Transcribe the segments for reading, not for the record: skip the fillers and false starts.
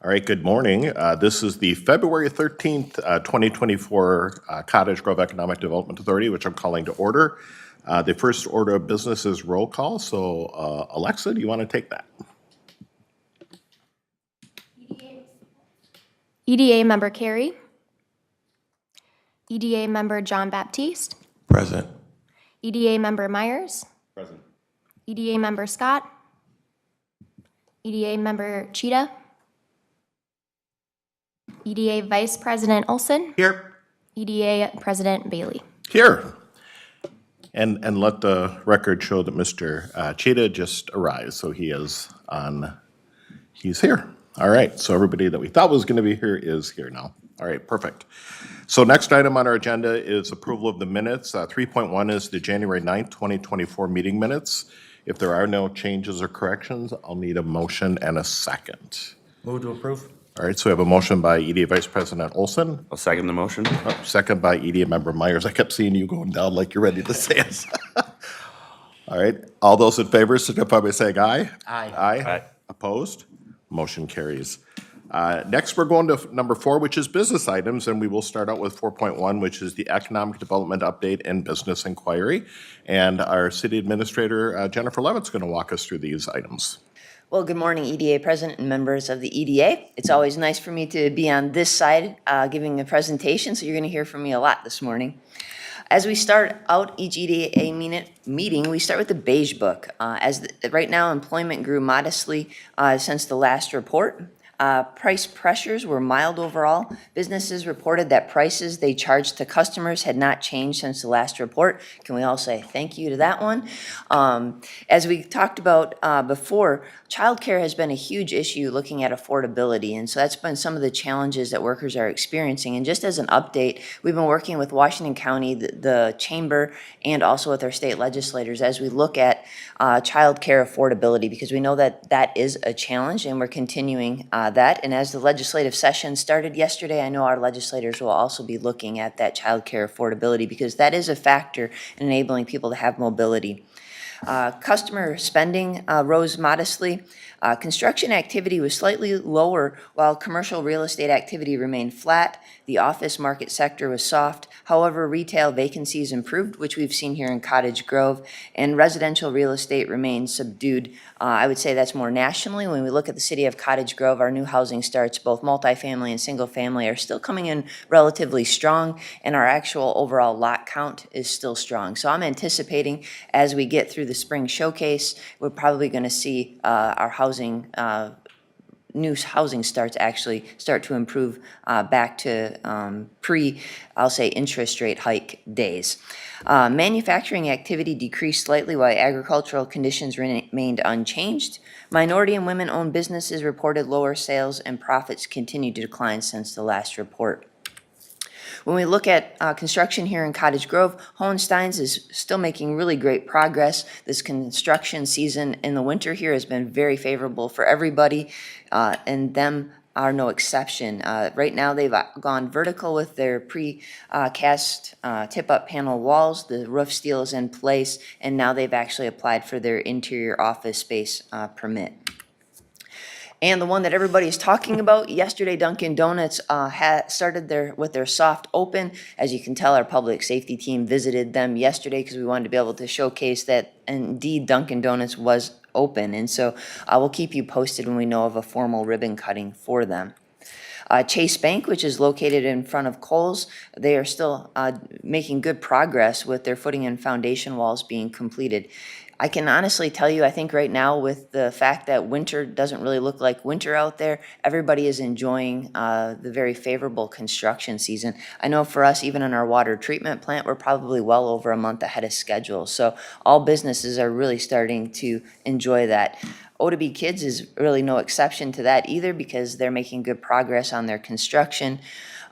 All right, good morning. This is the February 13th, 2024 Cottage Grove Economic Development Authority, which I'm calling to order. The first order of business is roll call. So Alexa, do you want to take that? EDA member Carey. EDA member John Baptiste. Present. EDA member Myers. Present. EDA member Scott. EDA member Cheetah. EDA Vice President Olson. Here. EDA President Bailey. Here. And let the record show that Mr. Cheetah just arrived, so he's here. All right, so everybody that we thought was going to be here is here now. All right, perfect. So next item on our agenda is approval of the minutes. 3.1 is the January 9th, 2024 meeting minutes. If there are no changes or corrections, I'll need a motion and a second. Move to approve. All right, so we have a motion by EDA Vice President Olson, I'll second the motion. second by EDA Member Myers. I kept seeing you going down like you're ready to say it. All right, all those in favor signify by saying aye. Aye. Aye. Opposed? Motion carries. Next, we're going to number 4, which is business items, and we will start out with 4.1, which is the Economic Development Update and Business Inquiry. And our City Administrator, Jennifer Levitt's going to walk us through these items. Well, good morning, EDA President and members of the EDA. It's always nice for me to be on this side giving a presentation, so you're going to hear from me a lot this morning. As we start out each EDA meeting, we start with the Beige Book. Right now, employment grew modestly since the last report. Price pressures were mild overall. Businesses reported that prices they charged to customers had not changed since the last report. Can we all say thank you to that one? As we talked about before, childcare has been a huge issue looking at affordability, and so that's been some of the challenges that workers are experiencing. And just as an update, we've been working with Washington County, the Chamber, and also with our state legislators as we look at childcare affordability, because we know that that is a challenge, and we're continuing that. And as the legislative session started yesterday, I know our legislators will also be looking at that childcare affordability, because that is a factor in enabling people to have mobility. Customer spending rose modestly. Construction activity was slightly lower, while commercial real estate activity remained flat. The office market sector was soft. However, retail vacancies improved, which we've seen here in Cottage Grove, and residential real estate remained subdued. I would say that's more nationally. When we look at the city of Cottage Grove, our new housing starts, both multifamily and single family, are still coming in relatively strong, and our actual overall lot count is still strong. So I'm anticipating as we get through the spring showcase, we're probably going to see our new housing starts actually start to improve back to I'll say, interest rate hike days. Manufacturing activity decreased slightly while agricultural conditions remained unchanged. Minority and women-owned businesses reported lower sales, and profits continued to decline since the last report. When we look at construction here in Cottage Grove, Hohenstein's is still making really great progress. This construction season in the winter here has been very favorable for everybody, and them are no exception. Right now, they've gone vertical with their pre-cast tip-up panel walls. The roof steel is in place, and now they've actually applied for their interior office space permit. And the one that everybody's talking about, yesterday Dunkin' Donuts started with their soft open. As you can tell, our public safety team visited them yesterday because we wanted to be able to showcase that indeed Dunkin' Donuts was open. And so we'll keep you posted when we know of a formal ribbon cutting for them. Chase Bank, which is located in front of Kohl's, they are still making good progress with their footing and foundation walls being completed. I can honestly tell you, I think right now with the fact that winter doesn't really look like winter out there, everybody is enjoying the very favorable construction season. I know for us, even in our water treatment plant, we're probably well over a month ahead of schedule. So all businesses are really starting to enjoy that. O2B Kids is really no exception to that either, because they're making good progress on their construction.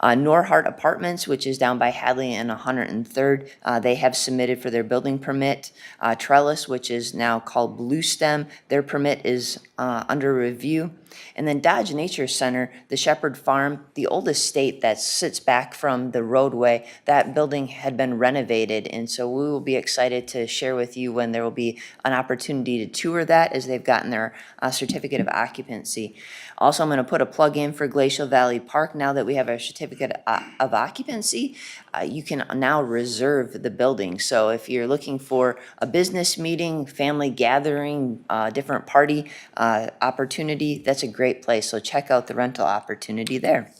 Norhart Apartments, which is down by Hadley and 103rd, they have submitted for their building permit. Trellis, which is now called Blue Stem, their permit is under review. And then Dodge Nature Center, the Shepherd Farm, the old estate that sits back from the roadway, that building had been renovated. And so we will be excited to share with you when there will be an opportunity to tour that, as they've gotten their certificate of occupancy. Also, I'm going to put a plug in for Glacial Valley Park. Now that we have our certificate of occupancy, you can now reserve the building. So if you're looking for a business meeting, family gathering, different party opportunity, that's a great place. So check out the rental opportunity there.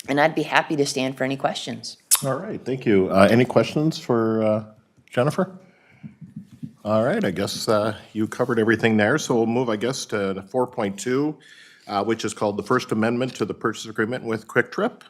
And I'd be happy to stand for any questions. All right, thank you. Any questions for Jennifer? All right, I guess you covered everything there, so we'll move, I guess, to 4.2, which is called the First Amendment to the Purchase Agreement with Kwik Trip.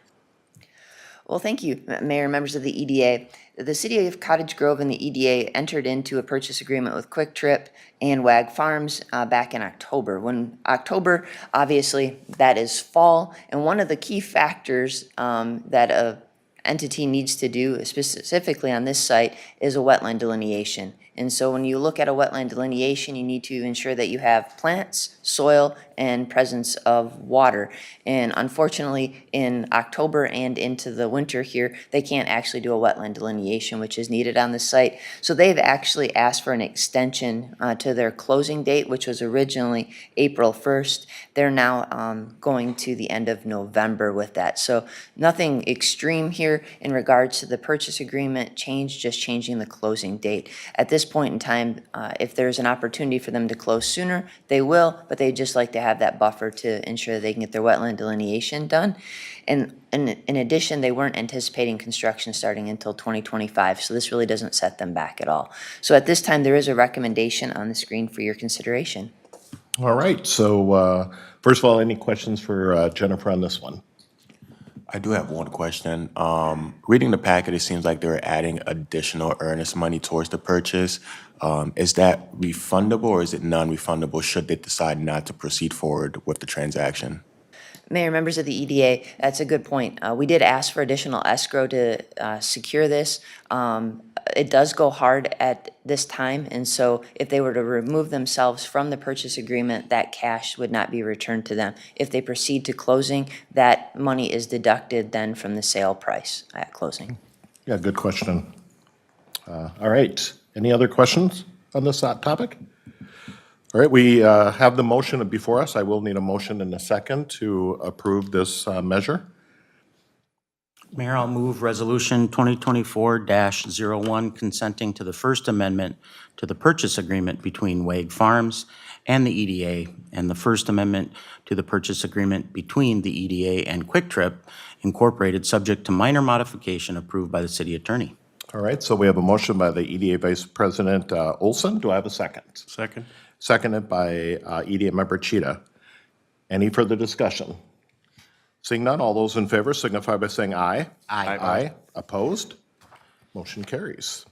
Well, thank you, Mayor and members of the EDA. The City of Cottage Grove and the EDA entered into a purchase agreement with Kwik Trip and Wag Farms back in October. When October, obviously, that is fall, and one of the key factors that a entity needs to do, specifically on this site, is a wetland delineation. And so when you look at a wetland delineation, you need to ensure that you have plants, soil, and presence of water. And unfortunately, in October and into the winter here, they can't actually do a wetland delineation, which is needed on the site. So they've actually asked for an extension to their closing date, which was originally April 1st. They're now going to the end of November with that. So nothing extreme here in regards to the purchase agreement change, just changing the closing date. At this point in time, if there's an opportunity for them to close sooner, they will, but they'd just like to have that buffer to ensure they can get their wetland delineation done. And in addition, they weren't anticipating construction starting until 2025, so this really doesn't set them back at all. So at this time, there is a recommendation on the screen for your consideration. All right, so first of all, any questions for Jennifer on this one? I do have one question. Reading the packet, it seems like they're adding additional earnest money towards the purchase. Is that refundable or is it non-refundable should they decide not to proceed forward with the transaction? Mayor, members of the EDA, that's a good point. We did ask for additional escrow to secure this. It does go hard at this time, and so if they were to remove themselves from the purchase agreement, that cash would not be returned to them. If they proceed to closing, that money is deducted then from the sale price at closing. Yeah, good question. All right, any other questions on this topic? All right, we have the motion before us. I will need a motion in a second to approve this measure. Mayor, I'll move Resolution 2024-01 consenting to the First Amendment to the purchase agreement between Wag Farms and the EDA, and the First Amendment to the purchase agreement between the EDA and Kwik Trip Incorporated, subject to minor modification approved by the city attorney. All right, so we have a motion by the EDA Vice President Olson. Do I have a second? Second. Seconded by EDA Member Cheetah. Any further discussion? Seeing none, all those in favor signify by saying aye. Aye. Aye. Opposed? Motion carries.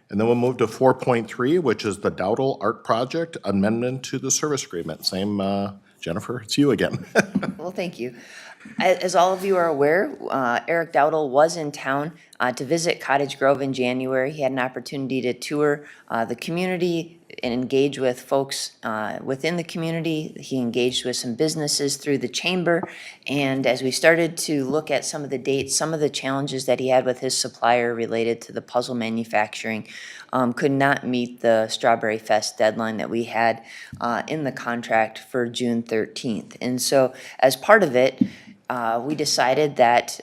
And then we'll move to 4.3, which is the Dowdle Art Project Amendment to the Service Agreement. Same, Jennifer, it's you again. Well, thank you. As all of you are aware, Eric Dowdle was in town to visit Cottage Grove in January. He had an opportunity to tour the community and engage with folks within the community. He engaged with some businesses through the chamber. And as we started to look at some of the dates, some of the challenges that he had with his supplier related to the puzzle manufacturing could not meet the Strawberry Fest deadline that we had in the contract for June 13th. And so as part of it, we decided that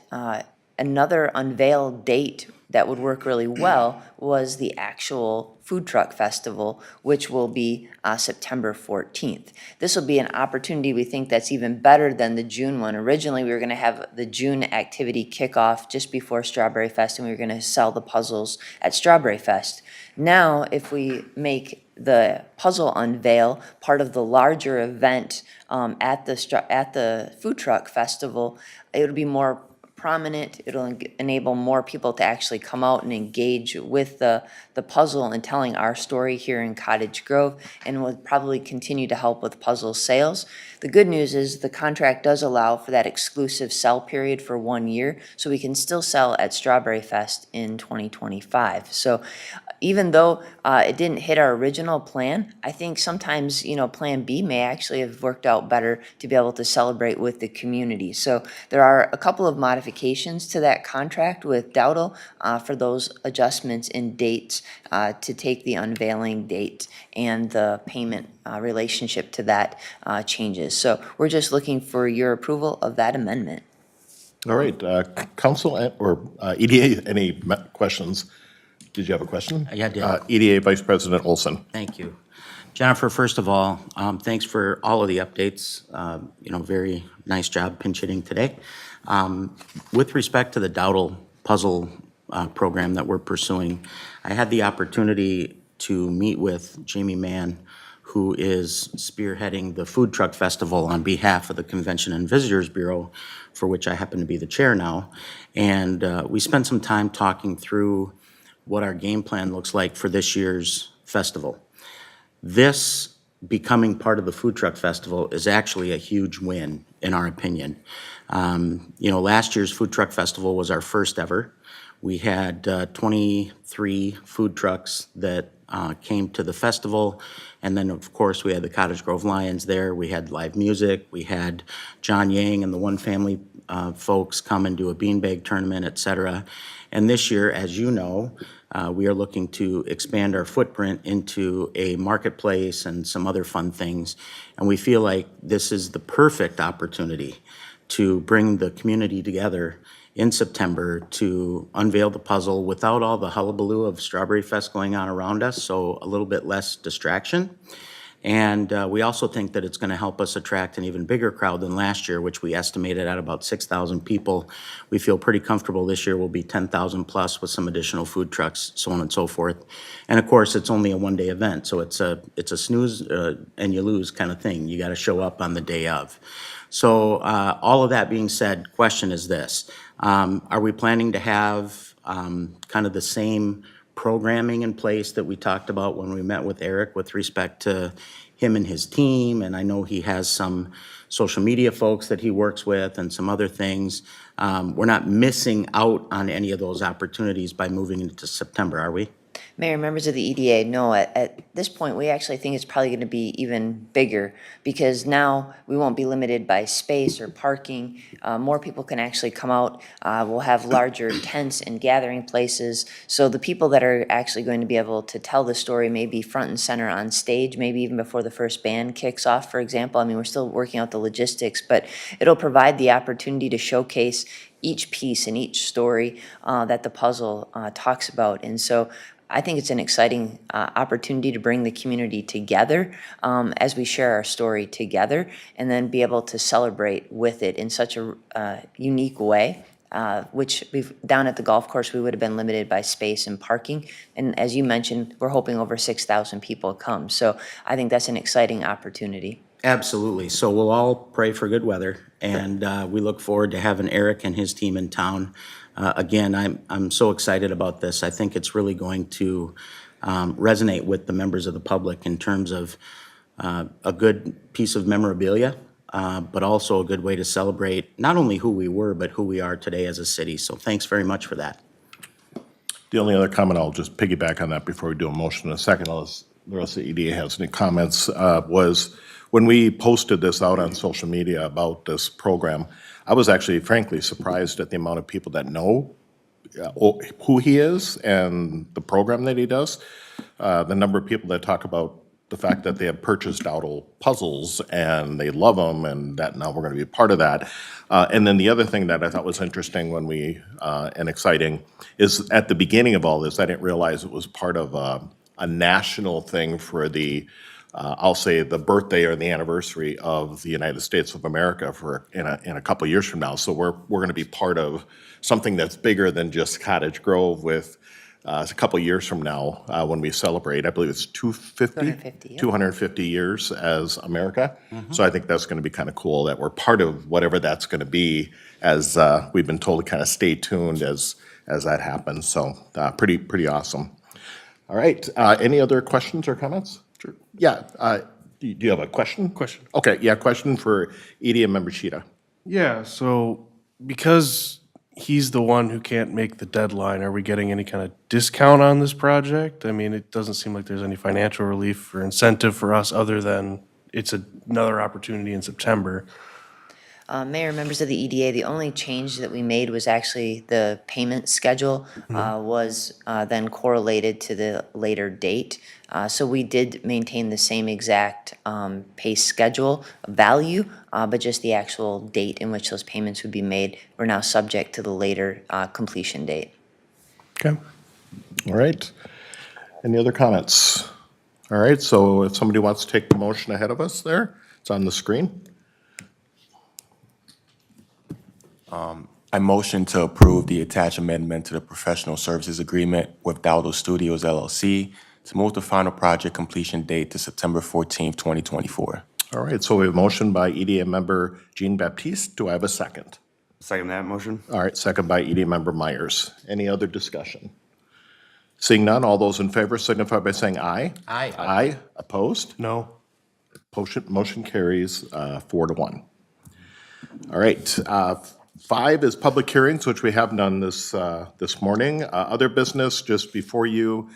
another unveiled date that would work really well was the actual food truck festival, which will be September 14th. This will be an opportunity we think that's even better than the June one. Originally, we were going to have the June activity kickoff just before Strawberry Fest, and we were going to sell the puzzles at Strawberry Fest. Now, if we make the puzzle unveil part of the larger event at the food truck festival, it'll be more prominent. It'll enable more people to actually come out and engage with the puzzle and telling our story here in Cottage Grove, and will probably continue to help with puzzle sales. The good news is the contract does allow for that exclusive sell period for 1 year, so we can still sell at Strawberry Fest in 2025. So even though it didn't hit our original plan, I think sometimes, Plan B may actually have worked out better to be able to celebrate with the community. So there are a couple of modifications to that contract with Dowdle for those adjustments in dates to take the unveiling date and the payment relationship to that changes. So we're just looking for your approval of that amendment. All right, council or EDA, any questions? Did you have a question? Yeah, I did. EDA Vice President Olson. Thank you. Jennifer, first of all, thanks for all of the updates. Very nice job pinch hitting today. With respect to the Dowdle puzzle program that we're pursuing, I had the opportunity to meet with Jamie Mann, who is spearheading the Food Truck Festival on behalf of the Convention and Visitors Bureau, for which I happen to be the chair now. And we spent some time talking through what our game plan looks like for this year's festival. This becoming part of the Food Truck Festival is actually a huge win, in our opinion. Last year's Food Truck Festival was our first ever. We had 23 food trucks that came to the festival. And then, of course, we had the Cottage Grove Lions there. We had live music. We had John Yang and the One Family folks come and do a beanbag tournament, et cetera. And this year, as you know, we are looking to expand our footprint into a marketplace and some other fun things. And we feel like this is the perfect opportunity to bring the community together in September to unveil the puzzle without all the hullabaloo of Strawberry Fest going on around us, so a little bit less distraction. And we also think that it's going to help us attract an even bigger crowd than last year, which we estimated at about 6,000 people. We feel pretty comfortable this year will be 10,000 plus with some additional food trucks, so on and so forth. And of course, it's only a one-day event, so it's a snooze and you lose kind of thing. You got to show up on the day of. So all of that being said, question is this. Are we planning to have kind of the same programming in place that we talked about when we met with Eric with respect to him and his team? And I know he has some social media folks that he works with and some other things. We're not missing out on any of those opportunities by moving into September, are we? Mayor, members of the EDA, no, at this point, we actually think it's probably going to be even bigger because now we won't be limited by space or parking. More people can actually come out. We'll have larger tents and gathering places. So the people that are actually going to be able to tell the story may be front and center on stage, maybe even before the first band kicks off, for example. I mean, we're still working out the logistics, but it'll provide the opportunity to showcase each piece and each story that the puzzle talks about. And so I think it's an exciting opportunity to bring the community together as we share our story together and then be able to celebrate with it in such a unique way, which down at the golf course, we would have been limited by space and parking. And as you mentioned, we're hoping over 6,000 people come. So I think that's an exciting opportunity. Absolutely. So we'll all pray for good weather, and we look forward to having Eric and his team in town. Again, I'm so excited about this. I think it's really going to resonate with the members of the public in terms of a good piece of memorabilia, but also a good way to celebrate not only who we were, but who we are today as a city. So thanks very much for that. The only other comment, I'll just piggyback on that before we do a motion in a second, unless the rest of the EDA has any comments, was when we posted this out on social media about this program, I was actually frankly surprised at the amount of people that know who he is and the program that he does. The number of people that talk about the fact that they have purchased Dowdle puzzles and they love them and that now we're going to be a part of that. And then the other thing that I thought was interesting when and exciting is at the beginning of all this, I didn't realize it was part of a national thing for I'll say the birthday or the anniversary of the United States of America in a couple of years from now. So we're going to be part of something that's bigger than just Cottage Grove with a couple of years from now when we celebrate. I believe it's 250 years as America. So I think that's going to be kind of cool that we're part of whatever that's going to be as we've been told to kind of stay tuned as that happens. So pretty awesome. All right. Any other questions or comments? Sure. Yeah. Do you have a question? Question. Okay. Yeah. Question for EDA member Cheetah. Yeah, so because he's the one who can't make the deadline, are we getting any kind of discount on this project? I mean, it doesn't seem like there's any financial relief or incentive for us other than it's another opportunity in September. Mayor, members of the EDA, the only change that we made was actually the payment schedule was then correlated to the later date. So we did maintain the same exact pay schedule value, but just the actual date in which those payments would be made were now subject to the later completion date. Okay. All right. Any other comments? All right, so if somebody wants to take the motion ahead of us there, it's on the screen. I motion to approve the attached amendment to the professional services agreement with Dowdle Studios LLC to move the final project completion date to September 14th, 2024. All right, so we have a motion by EDA member Jean Baptiste. Do I have a second? Second that motion. All right, second by EDA member Myers. Any other discussion? Seeing none, all those in favor signify by saying aye. Aye. Aye. Opposed? No? Motion carries 4-1. All right, 5 is public hearings, which we have none this morning. Other business, just before you,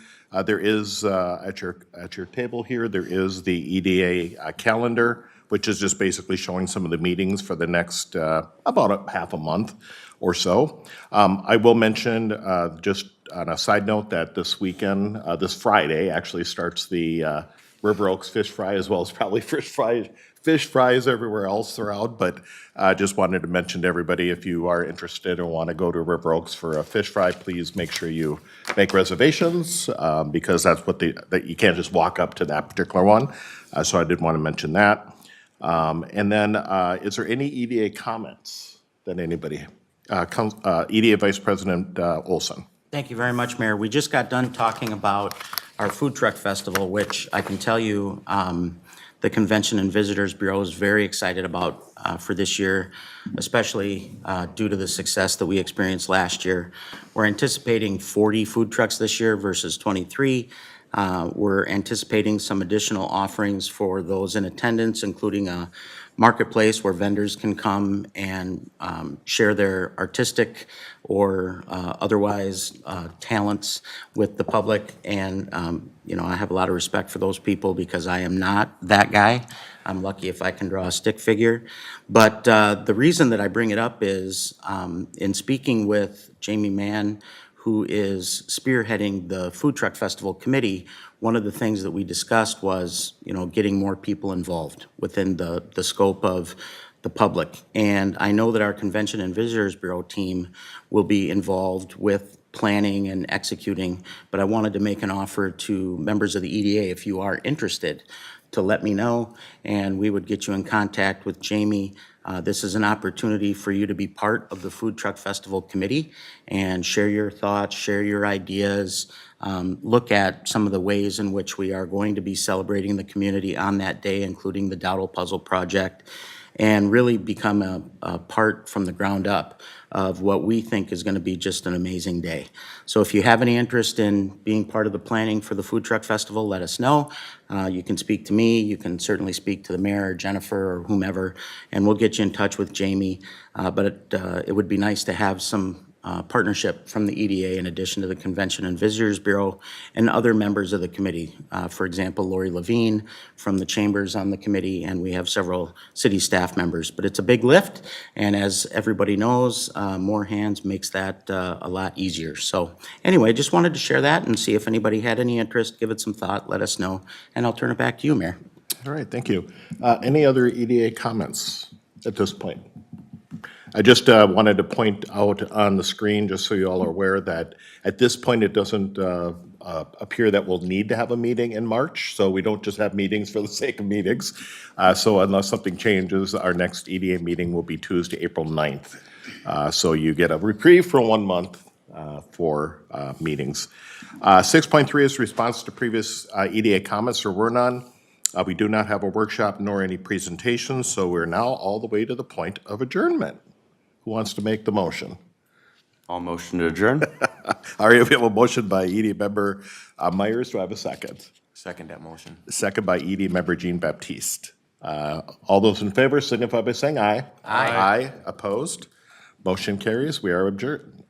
there is, at your table here, there is the EDA calendar, which is just basically showing some of the meetings for the next about half a month or so. I will mention, just on a side note, that this weekend, this Friday, actually starts the River Oaks Fish Fry, as well as probably fish fries everywhere else around, but just wanted to mention to everybody, if you are interested or want to go to River Oaks for a fish fry, please make sure you make reservations, because that's what that you can't just walk up to that particular one. So I did want to mention that. And then, is there any EDA comments that anybody, EDA Vice President Olson? Thank you very much, Mayor. We just got done talking about our Food Truck Festival, which I can tell you, the Convention and Visitors Bureau is very excited about for this year, especially due to the success that we experienced last year. We're anticipating 40 food trucks this year versus 23. We're anticipating some additional offerings for those in attendance, including a marketplace where vendors can come and share their artistic or otherwise talents with the public. And, I have a lot of respect for those people because I am not that guy. I'm lucky if I can draw a stick figure. But the reason that I bring it up is in speaking with Jamie Mann, who is spearheading the Food Truck Festival Committee, one of the things that we discussed was, getting more people involved within the scope of the public. And I know that our Convention and Visitors Bureau team will be involved with planning and executing, but I wanted to make an offer to members of the EDA, if you are interested, to let me know, and we would get you in contact with Jamie. This is an opportunity for you to be part of the Food Truck Festival Committee and share your thoughts, share your ideas, look at some of the ways in which we are going to be celebrating the community on that day, including the Dowdle Puzzle Project, and really become a part from the ground up of what we think is going to be just an amazing day. So if you have any interest in being part of the planning for the Food Truck Festival, let us know. You can speak to me, you can certainly speak to the mayor, or Jennifer, or whomever, and we'll get you in touch with Jamie. But it would be nice to have some partnership from the EDA in addition to the Convention and Visitors Bureau and other members of the committee. For example, Lori Levine from the Chambers on the committee, and we have several city staff members. But it's a big lift, and as everybody knows, more hands makes that a lot easier. So anyway, just wanted to share that and see if anybody had any interest. Give it some thought, let us know, and I'll turn it back to you, Mayor. All right, thank you. Any other EDA comments at this point? I just wanted to point out on the screen, just so you all are aware, that at this point, it doesn't appear that we'll need to have a meeting in March, so we don't just have meetings for the sake of meetings. So unless something changes, our next EDA meeting will be Tuesday, April 9th. So you get a reprieve for 1 month for meetings. 6.3 is response to previous EDA comments. There were none. We do not have a workshop nor any presentations, so we're now all the way to the point of adjournment. Who wants to make the motion? All motion to adjourn. All right, we have a motion by EDA member Myers. Do I have a second? Second that motion. Second by EDA member Jean Baptiste. All those in favor signify by saying aye. Aye. Aye. Opposed? Motion carries. We are adjourned.